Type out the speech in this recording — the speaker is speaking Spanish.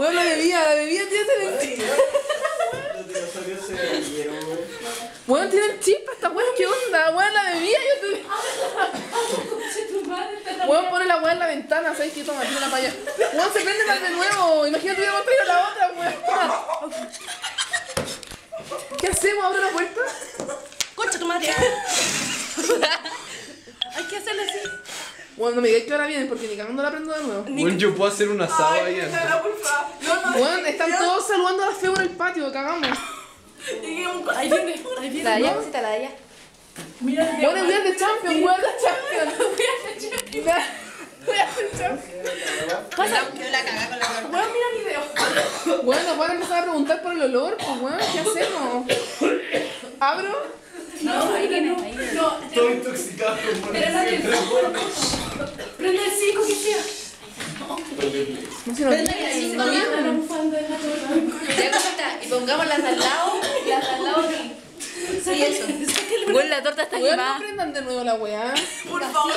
Bueno, la bebida tiene... Los dinosaurios se cayeron, weón. Bueno, tienen chispas esta weá, ¿qué onda? Bueno, la bebida yo te... Bueno, pone la weá en la ventana, ¿sabes qué? Toma, tírala para allá. Bueno, se prende más de nuevo. Imagínate que hubiéramos traído la otra, weón. ¿Qué hacemos? ¿Abre la puerta? ¡Concha tu madre! Hay que hacerle así. Bueno, no me digáis que ahora vienen porque ni cagando la prendo de nuevo. Bueno, yo puedo hacer un asado ahí antes. Bueno, están todos saludando a la feo en el patio, cagamos. Ahí viene. La de allá, cosita, la de allá. Mira, Bueno, el día de Champions, weón, de Champions. Voy a hacer Champions. pasa. Quedó la cagada con la torta. Bueno, mira el video. Bueno, van a empezar a preguntar por el olor, pues weón, ¿qué hacemos? ¿Abro? No, ahí viene. No, Todo intoxicado con prende el 5 que sea. No sé, no vienen. No vienen. Ya cosita, y pongamos las al lado y las al lado aquí. Sí, eso. Bueno, la torta está Weón, quemada. no prendan de nuevo la weá. Por favor,